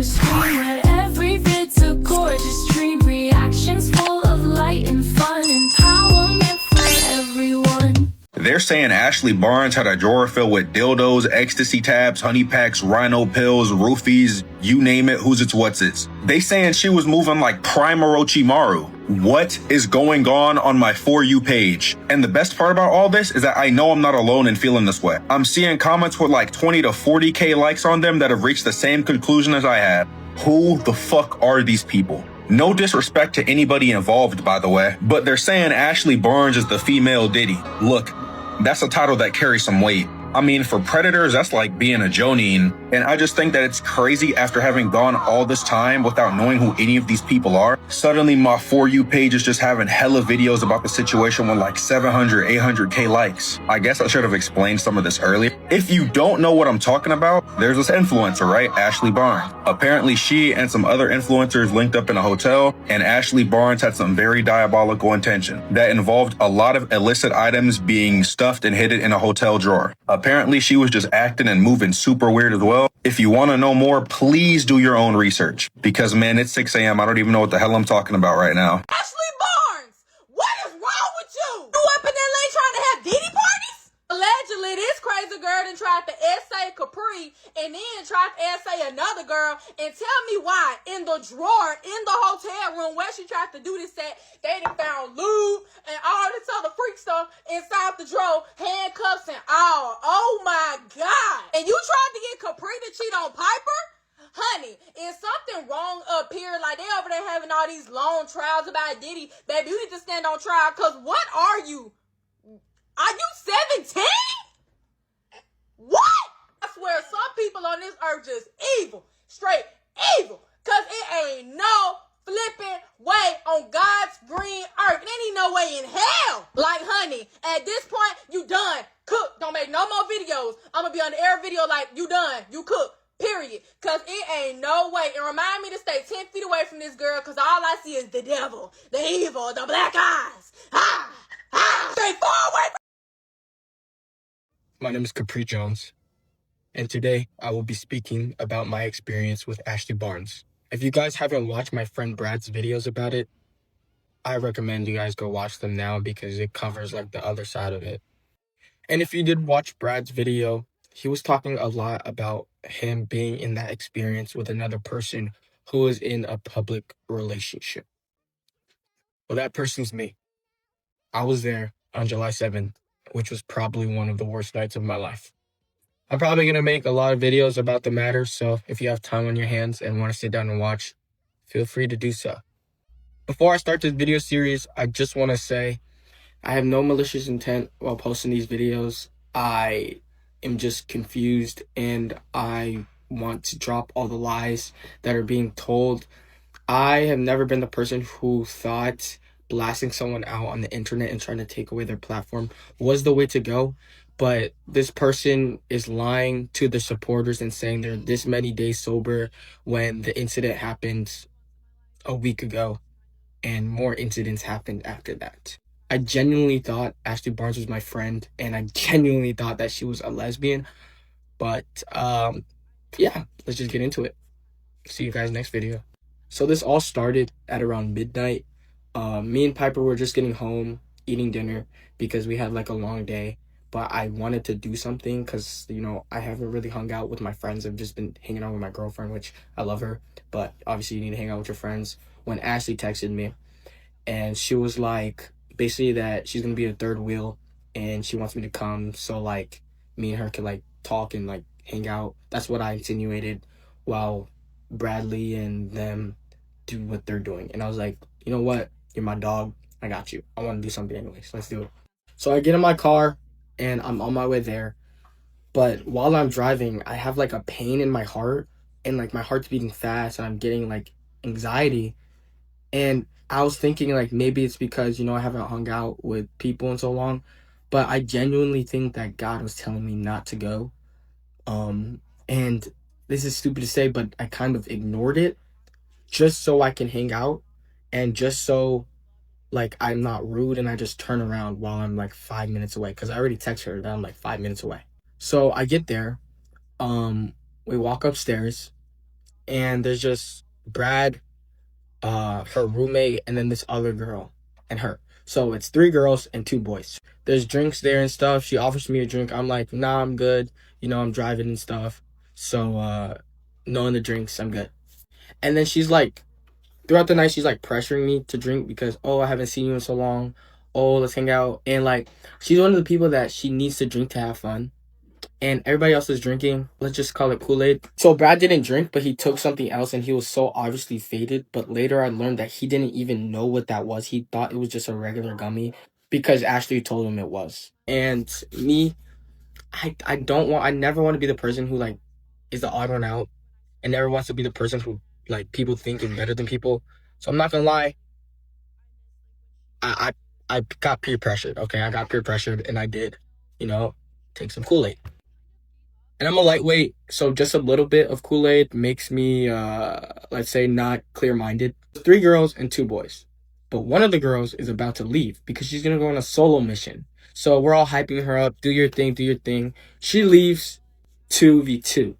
the screen where every vid's a gorgeous dream. Reactions full of light and fun, empowerment for everyone. They're saying Ashley Barnes had a drawer filled with dildos, ecstasy tabs, honey packs, rhino pills, roofies, you name it, who's its what's its. They saying she was moving like Prime Orochimaru. What is going on my For You page? And the best part about all this is that I know I'm not alone in feeling this way. I'm seeing comments with like 20 to 40K likes on them that have reached the same conclusion as I have. Who the fuck are these people? No disrespect to anybody involved, by the way, but they're saying Ashley Barnes is the female Diddy. Look, that's a title that carries some weight. I mean, for predators, that's like being a Jonine. And I just think that it's crazy after having gone all this time without knowing who any of these people are. Suddenly my For You page is just having hella videos about the situation with like 700, 800K likes. I guess I should have explained some of this earlier. If you don't know what I'm talking about, there's this influencer, right? Ashley Barnes. Apparently she and some other influencers linked up in a hotel, and Ashley Barnes had some very diabolical intention that involved a lot of illicit items being stuffed and hidden in a hotel drawer. Apparently, she was just acting and moving super weird as well. If you want to know more, please do your own research. Because, man, it's 6 a.m. I don't even know what the hell I'm talking about right now. Ashley Barnes, what is wrong with you? You up in LA trying to have Diddy parties? Allegedly, this crazy girl done tried to essay Capri and then tried to essay another girl. And tell me why in the drawer, in the hotel room where she tried to do this at, they done found lube and all this other freak stuff inside the drawer, handcuffs and all. Oh my God. And you tried to get Capri to cheat on Piper? Honey, is something wrong up here? Like, they over there having all these long trials about Diddy. Baby, you need to stand on trial, because what are you? Are you 17? What? I swear, some people on this earth just evil. Straight evil. Because it ain't no flipping way on God's green earth. It ain't no way in hell. Like, honey, at this point, you done. Cook. Don't make no more videos. I'm going to be on the air video like, you done. You cook. Period. Because it ain't no way. And remind me to stay 10 feet away from this girl, because all I see is the devil, the evil, the black eyes. Stay far away from. My name is Capri Jones, and today I will be speaking about my experience with Ashley Barnes. If you guys haven't watched my friend Brad's videos about it, I recommend you guys go watch them now, because it covers like the other side of it. And if you did watch Brad's video, he was talking a lot about him being in that experience with another person who is in a public relationship. Well, that person's me. I was there on July 7th, which was probably one of the worst nights of my life. I'm probably going to make a lot of videos about the matter, so if you have time on your hands and want to sit down and watch, feel free to do so. Before I start this video series, I just want to say I have no malicious intent while posting these videos. I am just confused, and I want to drop all the lies that are being told. I have never been the person who thought blasting someone out on the internet and trying to take away their platform was the way to go. But this person is lying to the supporters and saying they're this many days sober when the incident happened a week ago and more incidents happened after that. I genuinely thought Ashley Barnes was my friend, and I genuinely thought that she was a lesbian. But yeah, let's just get into it. See you guys next video. So this all started at around midnight. Me and Piper were just getting home, eating dinner, because we had like a long day. But I wanted to do something because, you know, I haven't really hung out with my friends. I've just been hanging out with my girlfriend, which I love her. But obviously you need to hang out with your friends. When Ashley texted me, and she was like, basically that she's going to be a third wheel and she wants me to come so like me and her can like talk and like hang out. That's what I insinuated, while Bradley and them do what they're doing. And I was like, you know what? You're my dog. I got you. I want to do something anyways. Let's do it. So I get in my car and I'm on my way there. But while I'm driving, I have like a pain in my heart, and like my heart's beating fast and I'm getting like anxiety. And I was thinking like maybe it's because, you know, I haven't hung out with people in so long. But I genuinely think that God was telling me not to go. And this is stupid to say, but I kind of ignored it just so I can hang out, and just so like I'm not rude, and I just turn around while I'm like 5 minutes away, because I already texted her that I'm like 5 minutes away. So I get there, we walk upstairs, and there's just Brad, her roommate, and then this other girl and her. So it's 3 girls and 2 boys. There's drinks there and stuff. She offers me a drink. I'm like, nah, I'm good. I'm driving and stuff. So knowing the drinks, I'm good. And then she's like, throughout the night, she's like pressuring me to drink because, oh, I haven't seen you in so long. Oh, let's hang out. And like, she's one of the people that she needs to drink to have fun. And everybody else is drinking. Let's just call it Kool-Aid. So Brad didn't drink, but he took something else and he was so obviously faded. But later I learned that he didn't even know what that was. He thought it was just a regular gummy because Ashley told him it was. And me, I never want to be the person who like is the odd one out and never wants to be the person who like people think is better than people. So I'm not gonna lie. I got peer pressured. Okay, I got peer pressured and I did, take some Kool-Aid. And I'm a lightweight, so just a little bit of Kool-Aid makes me, let's say, not clear-minded. 3 girls and 2 boys. But one of the girls is about to leave because she's going to go on a solo mission. So we're all hyping her up. Do your thing, do your thing. She leaves 2v2.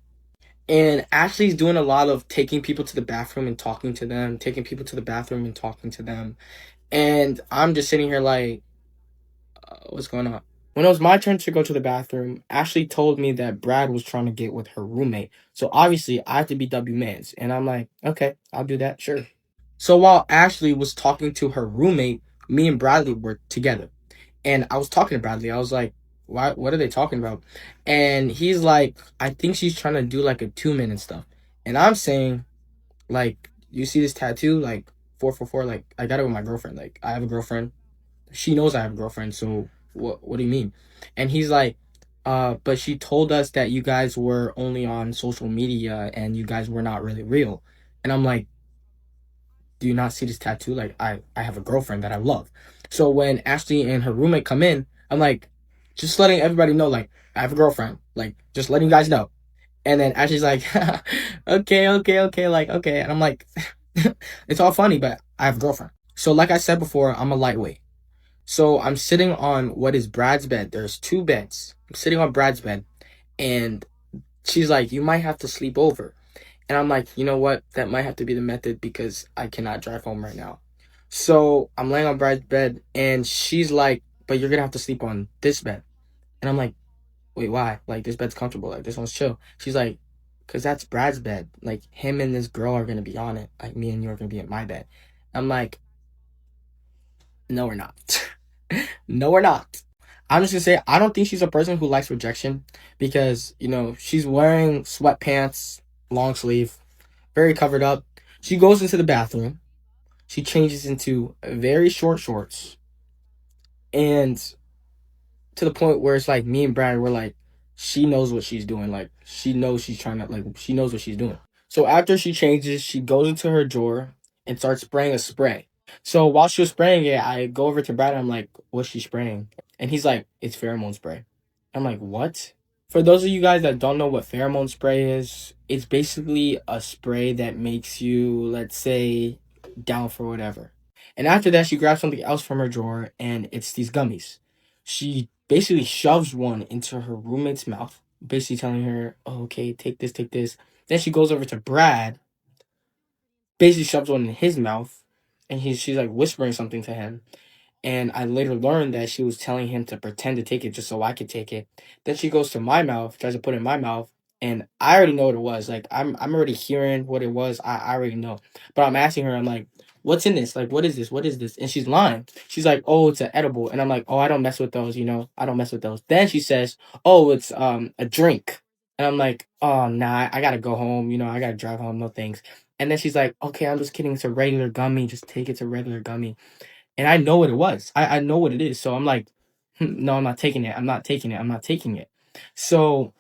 And Ashley's doing a lot of taking people to the bathroom and talking to them. Taking people to the bathroom and talking to them. And I'm just sitting here like, what's going on? When it was my turn to go to the bathroom, Ashley told me that Brad was trying to get with her roommate. So obviously, I have to be W-mans. And I'm like, okay, I'll do that, sure. So while Ashley was talking to her roommate, me and Bradley were together. And I was talking to Bradley. I was like, what are they talking about? And he's like, I think she's trying to do like a 2-minute stuff. And I'm saying, like, you see this tattoo? Like, 444, like, I got it with my girlfriend. Like, I have a girlfriend. She knows I have a girlfriend, so what do you mean? And he's like, but she told us that you guys were only on social media and you guys were not really real. And I'm like, do you not see this tattoo? Like, I have a girlfriend that I love. So when Ashley and her roommate come in, I'm like, just letting everybody know, like, I have a girlfriend. Like, just letting you guys know. And then Ashley's like, okay, like, okay. And I'm like, it's all funny, but I have a girlfriend. So like I said before, I'm a lightweight. So I'm sitting on what is Brad's bed. There's 2 beds. I'm sitting on Brad's bed. And she's like, you might have to sleep over. And I'm like, you know what? That might have to be the method because I cannot drive home right now. So I'm laying on Brad's bed. And she's like, but you're going to have to sleep on this bed. And I'm like, wait, why? Like, this bed's comfortable. Like, this one's chill. She's like, because that's Brad's bed. Like, him and this girl are going to be on it. Like, me and you are going to be in my bed. I'm like, no, we're not. No, we're not. I'm just gonna say, I don't think she's a person who likes rejection because, she's wearing sweatpants, long sleeve, very covered up. She goes into the bathroom. She changes into very short shorts. And to the point where it's like me and Brad were like, she knows what she's doing. Like, she knows she's trying to, like, she knows what she's doing. So after she changes, she goes into her drawer and starts spraying a spray. So while she was spraying it, I go over to Brad and I'm like, what's she spraying? And he's like, it's pheromone spray. I'm like, what? For those of you guys that don't know what pheromone spray is, it's basically a spray that makes you, let's say, down for whatever. And after that, she grabs something else from her drawer and it's these gummies. She basically shoves one into her roommate's mouth, basically telling her, oh, okay, take this, take this. Then she goes over to Brad, basically shoves one in his mouth. And she's like whispering something to him. And I later learned that she was telling him to pretend to take it just so I could take it. Then she goes to my mouth, tries to put it in my mouth. And I already know what it was. Like, I'm already hearing what it was. I already know. But I'm asking her, I'm like, what's in this? Like, what is this? What is this? And she's lying. She's like, oh, it's an edible. And I'm like, oh, I don't mess with those, I don't mess with those. Then she says, oh, it's a drink. And I'm like, oh, nah, I gotta go home. I gotta drive home. No thanks. And then she's like, okay, I'm just kidding. It's a regular gummy. Just take it. It's a regular gummy. And I know what it was. I know what it is. So I'm like, no, I'm not taking it. I'm not taking it. I'm not taking it. So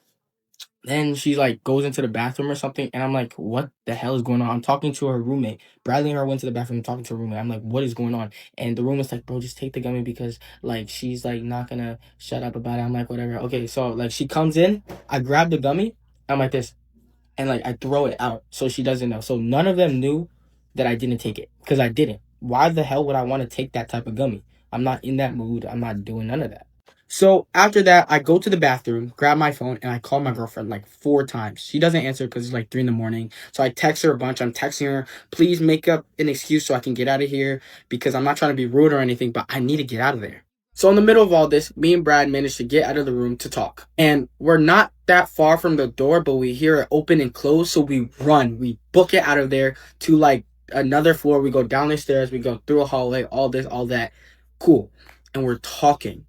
then she like goes into the bathroom or something. And I'm like, what the hell is going on? I'm talking to her roommate. Bradley and her went to the bathroom talking to her roommate. I'm like, what is going on? And the roommate's like, bro, just take the gummy because like she's like not gonna shut up about it. I'm like, whatever. Okay, so like she comes in. I grab the gummy. I'm like this. And like I throw it out so she doesn't know. So none of them knew that I didn't take it because I didn't. Why the hell would I want to take that type of gummy? I'm not in that mood. I'm not doing none of that. So after that, I go to the bathroom, grab my phone, and I call my girlfriend like 4 times. She doesn't answer because it's like 3 in the morning. So I text her a bunch. I'm texting her, please make up an excuse so I can get out of here because I'm not trying to be rude or anything, but I need to get out of there. So in the middle of all this, me and Brad managed to get out of the room to talk. And we're not that far from the door, but we hear it open and close. So we run. We book it out of there to like another floor. We go down the stairs. We go through a hallway, all this, all that. Cool. And we're talking.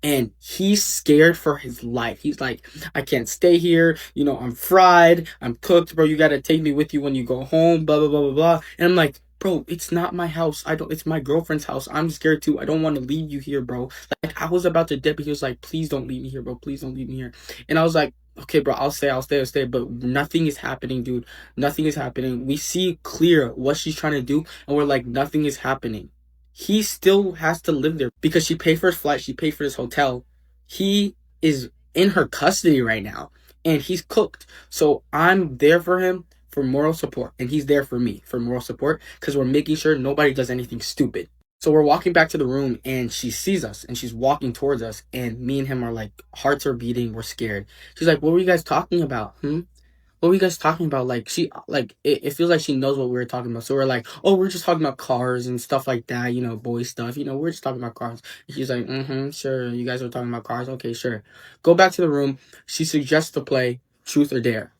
And he's scared for his life. He's like, I can't stay here. You know, I'm fried. I'm cooked, bro. You got to take me with you when you go home, blah, blah, blah, blah, blah. And I'm like, bro, it's not my house. It's my girlfriend's house. I'm scared too. I don't want to leave you here, bro. Like, I was about to dip. He was like, please don't leave me here, bro. Please don't leave me here. And I was like, okay, bro, I'll stay. But nothing is happening, dude. Nothing is happening. We see clear what she's trying to do. And we're like, nothing is happening. He still has to live there because she paid for his flight. She paid for his hotel. He is in her custody right now and he's cooked. So I'm there for him for moral support. And he's there for me for moral support because we're making sure nobody does anything stupid. So we're walking back to the room and she sees us and she's walking towards us. And me and him are like, hearts are beating. We're scared. She's like, what were you guys talking about? What were you guys talking about? Like, it feels like she knows what we were talking about. So we're like, oh, we're just talking about cars and stuff like that, you know, boy stuff. You know, we're just talking about cars. And she's like, sure. You guys are talking about cars? Okay, sure. Go back to the room. She suggests to play Truth or Dare.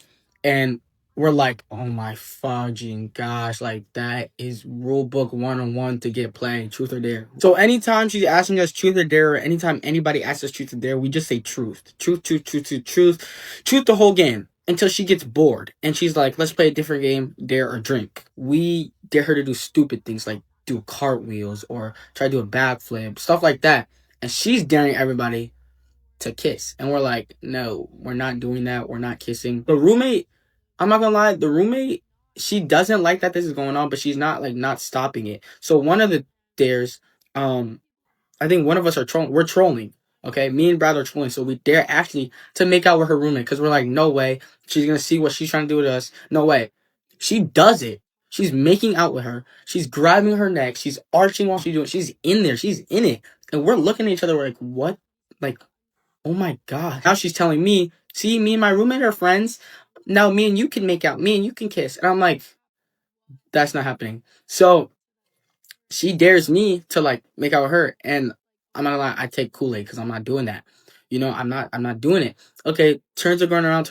And we're like, oh my fudging gosh, like that is rule book 101 to get playing Truth or Dare. So anytime she's asking us Truth or Dare, or anytime anybody asks us Truth or Dare, we just say truth. Truth the whole game. Until she gets bored and she's like, let's play a different game, dare or drink. We dare her to do stupid things like do cartwheels or try to do a backflip, stuff like that. And she's daring everybody to kiss. And we're like, no, we're not doing that. We're not kissing. The roommate, I'm not gonna lie, she doesn't like that this is going on, but she's not stopping it. So one of the dares, I think one of us are trolling. We're trolling. Okay, me and Brad are trolling, so we dare Ashley to make out with her roommate because we're like, no way, she's gonna see what she's trying to do to us. No way. She does it. She's making out with her. She's grabbing her neck. She's arching while she's doing it. She's in there. She's in it. And we're looking at each other. We're like, what? Like, oh my God. Now she's telling me, see, me and my roommate are friends. Now me and you can make out. Me and you can kiss. And I'm like, that's not happening. So she dares me to like make out with her, and I'm not gonna lie, I take Kool-Aid because I'm not doing that. You know, I'm not doing it. Okay, turns are going around.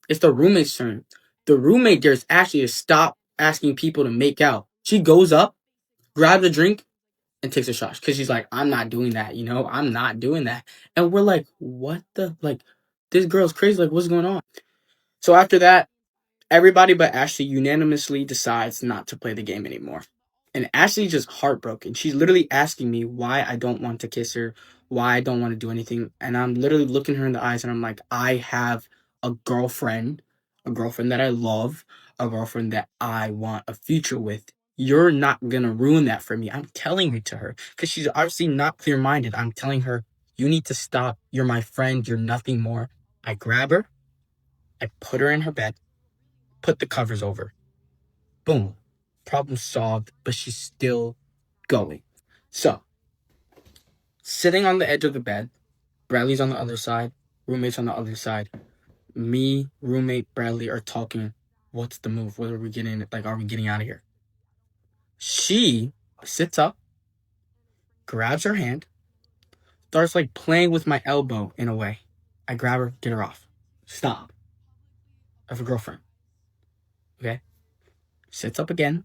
It's the roommate's turn. The roommate dares Ashley to stop asking people to make out. She goes up, grabs a drink, and takes a shot because she's like, I'm not doing that. You know, I'm not doing that. And we're like, what the like? This girl's crazy. Like, what's going on? So after that, everybody but Ashley unanimously decides not to play the game anymore. And Ashley's just heartbroken. She's literally asking me why I don't want to kiss her, why I don't want to do anything. And I'm literally looking her in the eyes and I'm like, I have a girlfriend that I love, a girlfriend that I want a future with. You're not going to ruin that for me. I'm telling it to her because she's obviously not clear-minded. I'm telling her, you need to stop. You're my friend. You're nothing more. I grab her. I put her in her bed. Put the covers over. Boom. Problem solved, but she's still going. So, sitting on the edge of the bed, Bradley's on the other side, roommate's on the other side. Me, roommate, Bradley are talking. What's the move? What are we getting? Like, are we getting out of here? She sits up, grabs her hand, starts like playing with my elbow in a way. I grab her, get her off. Stop. I have a girlfriend. Okay? Sits up again.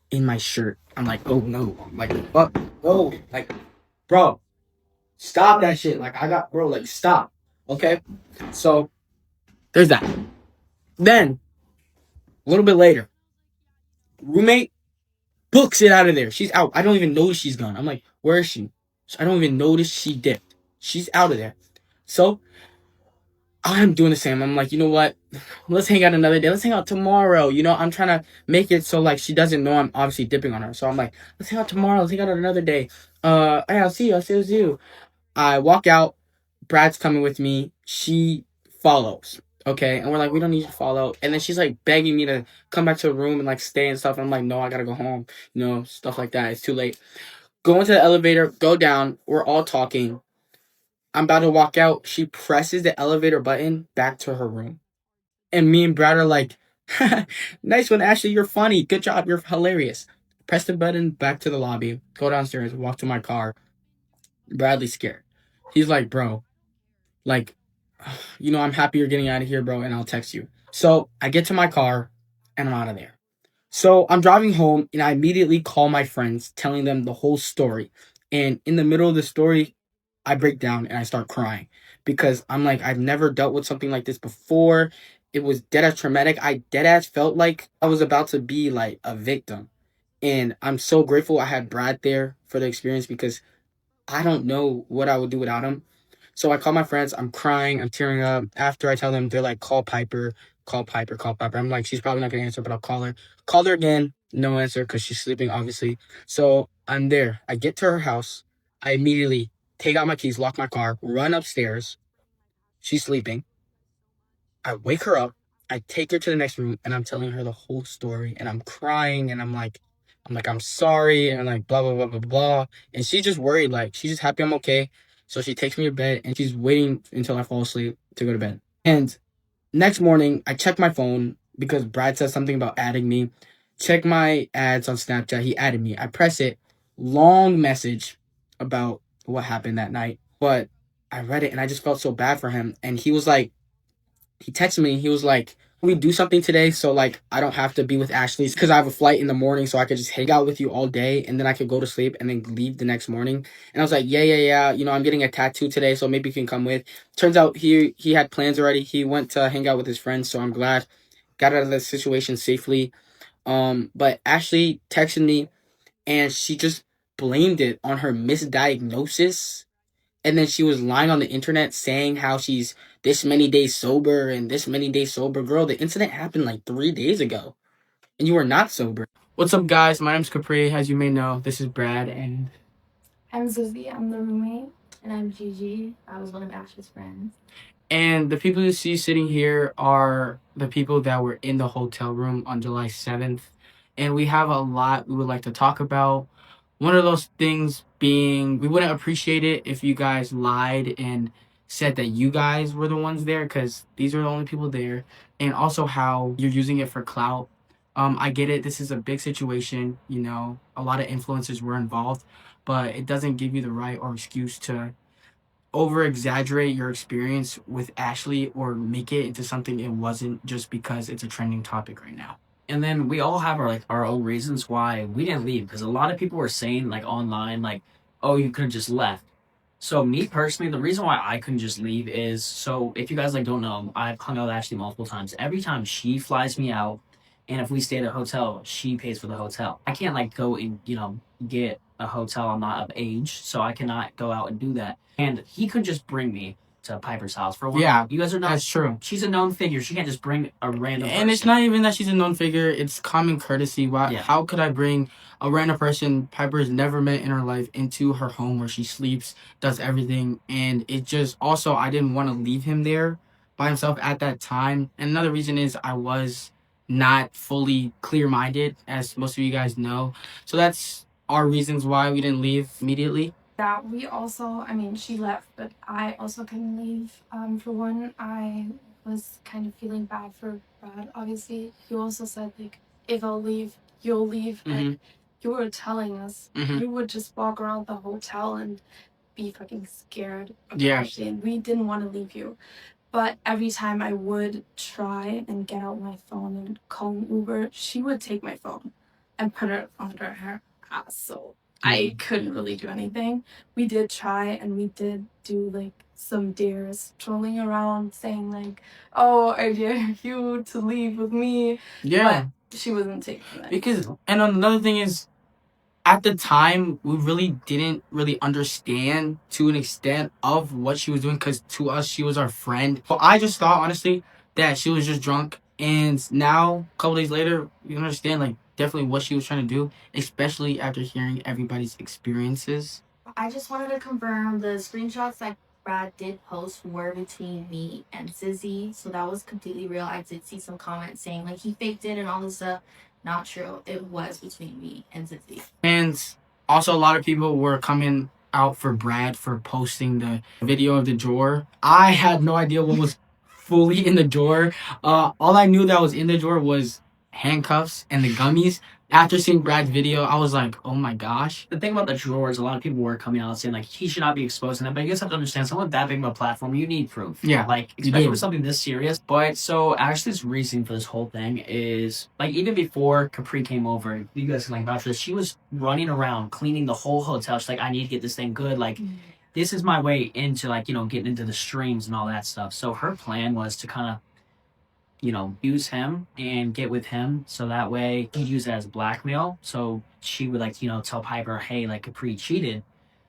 In my shirt. I'm like, oh no. Like, fuck. No. Like, bro. Stop that shit. Like, bro, like, stop. Okay? So, there's that. Then, a little bit later, roommate books it out of there. She's out. I don't even notice she's gone. I'm like, where is she? I don't even notice she dipped. She's out of there. So, I'm doing the same. I'm like, you know what? Let's hang out another day. Let's hang out tomorrow. You know, I'm trying to make it so, like, she doesn't know I'm obviously dipping on her. So I'm like, let's hang out tomorrow. Let's hang out another day. Hey, I'll see you. I'll see you. I walk out. Brad's coming with me. She follows. Okay? And we're like, we don't need to follow. And then she's, like, begging me to come back to the room and, like, stay and stuff. And I'm like, no, I gotta go home. You know, stuff like that. It's too late. Go into the elevator, go down. We're all talking. I'm about to walk out. She presses the elevator button back to her room. And me and Brad are like, nice one, Ashley. You're funny. Good job. You're hilarious. Press the button back to the lobby. Go downstairs. Walk to my car. Bradley's scared. He's like, bro, like, I'm happy you're getting out of here, bro, and I'll text you. So I get to my car and I'm out of there. So I'm driving home and I immediately call my friends, telling them the whole story. And in the middle of the story, I break down and I start crying because I'm like, I've never dealt with something like this before. It was dead ass traumatic. I dead ass felt like I was about to be like a victim. And I'm so grateful I had Brad there for the experience because I don't know what I would do without him. So I call my friends. I'm crying. I'm tearing up. After I tell them, they're like, call Piper, call Piper, call Piper. I'm like, she's probably not going to answer, but I'll call her. Called her again. No answer because she's sleeping, obviously. So I'm there. I get to her house. I immediately take out my keys, lock my car, run upstairs. She's sleeping. I wake her up. I take her to the next room and I'm telling her the whole story and I'm crying and I'm sorry and I'm like blah blah blah blah blah. And she's just worried, like she's just happy I'm okay. So she takes me to bed and she's waiting until I fall asleep to go to bed. And next morning I check my phone because Brad said something about adding me. Check my ads on Snapchat. He added me. I press it. Long message about what happened that night. But I read it and I just felt so bad for him. And he texted me. He was like, we do something today so like I don't have to be with Ashley because I have a flight in the morning so I could just hang out with you all day and then I could go to sleep and then leave the next morning. And I was like, yeah. I'm getting a tattoo today so maybe you can come with. Turns out he had plans already. He went to hang out with his friends, so I'm glad got out of the situation safely. But Ashley texted me and she just blamed it on her misdiagnosis. And then she was lying on the internet saying how she's this many days sober and this many days sober. Girl, the incident happened like 3 days ago. And you were not sober. What's up, guys? My name's Capri. As you may know, this is Brad. And I'm Susie. I'm the roommate. And I'm Gigi. I was one of Ash's friends. And the people you see sitting here are the people that were in the hotel room on July 7th. And we have a lot we would like to talk about. One of those things being, we wouldn't appreciate it if you guys lied and said that you guys were the ones there because these are the only people there. And also how you're using it for clout. I get it. This is a big situation. A lot of influencers were involved. But it doesn't give you the right or excuse to over exaggerate your experience with Ashley or make it into something it wasn't just because it's a trending topic right now. And then we all have our own reasons why we didn't leave, because a lot of people were saying like online like, oh, you could have just left. So me personally, the reason why I couldn't just leave is, so if you guys like don't know, I've hung out with Ashley multiple times. Every time she flies me out, and if we stay at a hotel, she pays for the hotel. I can't like go and get a hotel. I'm not of age, so I cannot go out and do that. And he could just bring me to Piper's house for one. Yeah, you guys are not. That's true. She's a known figure. She can't just bring a random. And it's not even that she's a known figure. It's common courtesy. Why? Yeah. How could I bring a random person Piper's never met in her life into her home where she sleeps, does everything, and it just also I didn't want to leave him there by himself at that time. And another reason is I was not fully clear-minded, as most of you guys know. So that's our reasons why we didn't leave immediately. Yeah, we also, she left, but I also couldn't leave. For one, I was kind of feeling bad for Brad, obviously. You also said, like, if I'll leave, you'll leave. And you were telling us you would just walk around the hotel and be fucking scared of Ashley, and we didn't want to leave you. But every time I would try and get out my phone and call an Uber, she would take my phone and put it under her ass. So I couldn't really do anything. We did try and we did do like some dares, trolling around saying like, oh, I dare you to leave with me. Yeah. But she wasn't taking that. And another thing is, at the time, we really didn't really understand to an extent of what she was doing because to us, she was our friend. But I just thought, honestly, that she was just drunk. And now, a couple days later, we understand, like, definitely what she was trying to do, especially after hearing everybody's experiences. I just wanted to confirm the screenshots that Brad did post were between me and Sizzy, so that was completely real. I did see some comments saying, like, he faked it and all this stuff. Not true. It was between me and Sizzy. And Also, a lot of people were coming out for Brad for posting the video of the drawer. I had no idea what was fully in the drawer. All I knew that was in the drawer was handcuffs and the gummies. After seeing Brad's video, I was like, oh my gosh. The thing about the drawers, a lot of people were coming out saying like he should not be exposing them, but you guys have to understand, someone that big of a platform, you need proof. Yeah, like you especially do. with something this serious. But so Ashley's reasoning for this whole thing is like even before Capri came over, you guys can like vouch for this. She was running around cleaning the whole hotel. She's like, I need to get this thing good. Like this is my way into like getting into the streams and all that stuff. So her plan was to kind of use him and get with him so that way he'd use it as blackmail. So she would like, tell Piper, hey, like Capri cheated.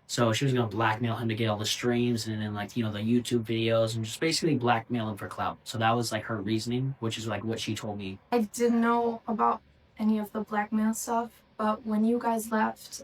So she was going to blackmail him to get all the streams and then like, the YouTube videos and just basically blackmail him for clout. So that was like her reasoning, which is like what she told me. I didn't know about any of the blackmail stuff, but when you guys left,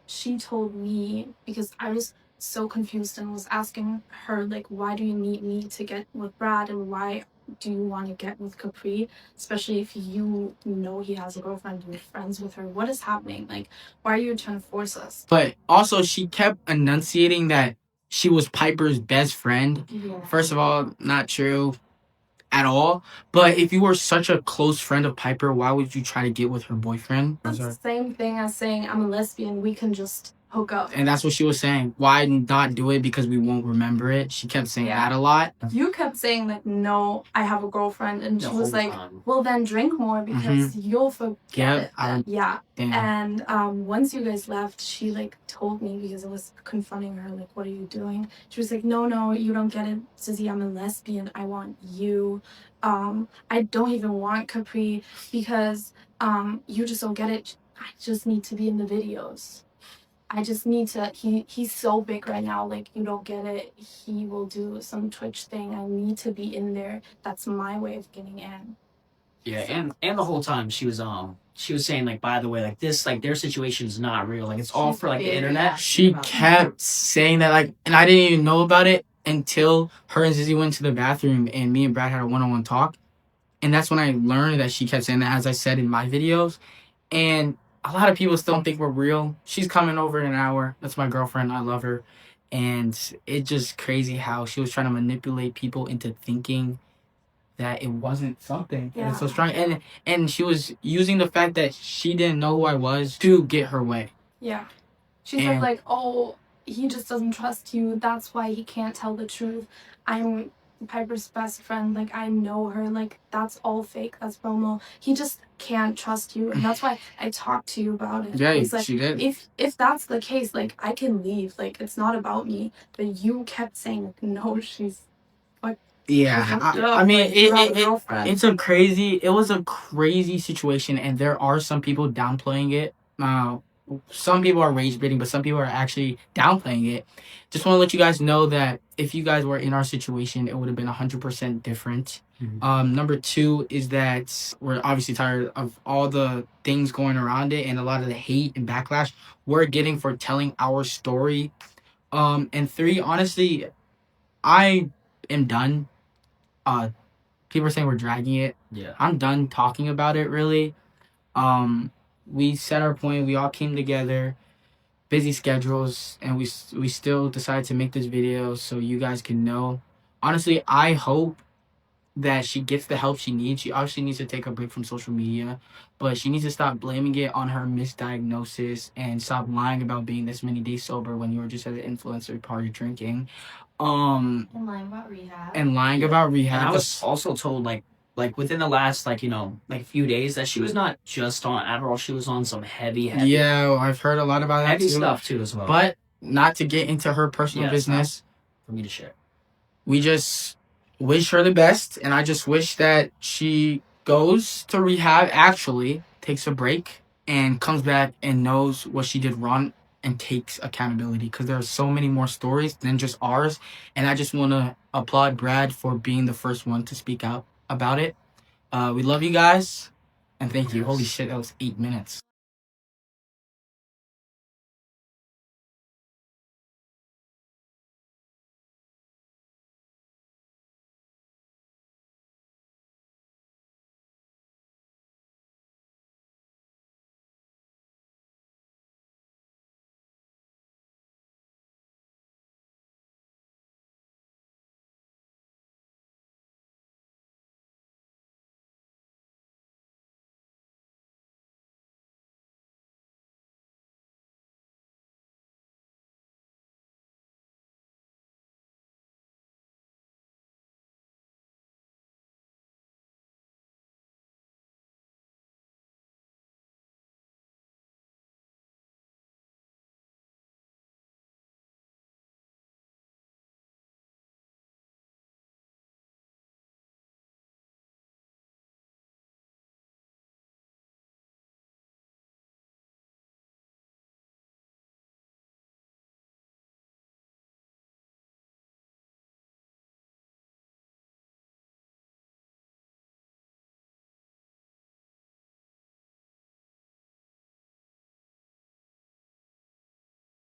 she told me, because I was so confused and was asking her, like, why do you need me to get with Brad and why do you want to get with Capri, especially if you know he has a girlfriend and you're friends with her? What is happening? Like, why are you trying to force us? But also, she kept enunciating that she was Piper's best friend. Yeah. First of all, not true at all. But if you were such a close friend of Piper, why would you try to get with her boyfriend? That's the same thing as saying I'm a lesbian, we can just hook up. And that's what she was saying. Why not do it? Because we won't remember it. She kept saying that a lot. You kept saying that, no, I have a girlfriend. And she The was whole like, time. well, then drink more because you'll forget it. Yeah. Damn. And once you guys left, she like told me, because I was confronting her, like, what are you doing? She was like, no, you don't get it, Sissy, I'm a lesbian. I want you. I don't even want Capri because you just don't get it. I just need to be in the videos. I just need to, he's so big right now, like, you don't get it. He will do some Twitch thing. I need to be in there. That's my way of getting in. Yeah, and the whole time she was saying like, by the way, like this, like their situation is not real. Like it's all for like the internet. She kept saying that, like, and I didn't even know about it until her and Zizzy went to the bathroom and me and Brad had a one-on-one talk. And that's when I learned that she kept saying that, as I said in my videos. And a lot of people still don't think we're real. She's coming over in an hour. That's my girlfriend. I love her. And it's just crazy how she was trying to manipulate people into thinking that it wasn't something. Yeah. And it's so strong. And she was using the fact that she didn't know who I was to get her way. Yeah. She said, like, oh, he just doesn't trust you. That's why he can't tell the truth. I'm Piper's best friend. Like, I know her. Like, that's all fake. That's promo. He just can't trust you. And that's why I talked to you about it. Yeah, It's like, she did. If that's the case, like, I can leave. Like, it's not about me. But you kept saying, like, no, she's... Yeah, I mean, it was a crazy situation, and there are some people downplaying it. Some people are rage baiting, but some people are actually downplaying it. Just want to let you guys know that if you guys were in our situation, it would have been 100% different. Number two is that we're obviously tired of all the things going around it and a lot of the hate and backlash we're getting for telling our story. And three, honestly, I am done. People are saying we're dragging it. Yeah. I'm done talking about it, really. We set our point. We all came together, busy schedules, and we still decided to make this video so you guys can know. Honestly, I hope that she gets the help she needs. She obviously needs to take a break from social media, but she needs to stop blaming it on her misdiagnosis and stop lying about being this many days sober when you were just at an influencer party drinking. And lying about rehab. And I was also told like within the last few days that she was not just on Adderall, she was on some heavy. Yeah, I've heard a lot about that heavy too. stuff too as well. But not to get into her personal business. For me to share. We just wish her the best, and I just wish that she goes to rehab, actually takes a break, and comes back and knows what she did wrong and takes accountability, because there are so many more stories than just ours. And I just want to applaud Brad for being the first one to speak out about it. We love you guys, and thank you. Holy shit, that was 8 minutes.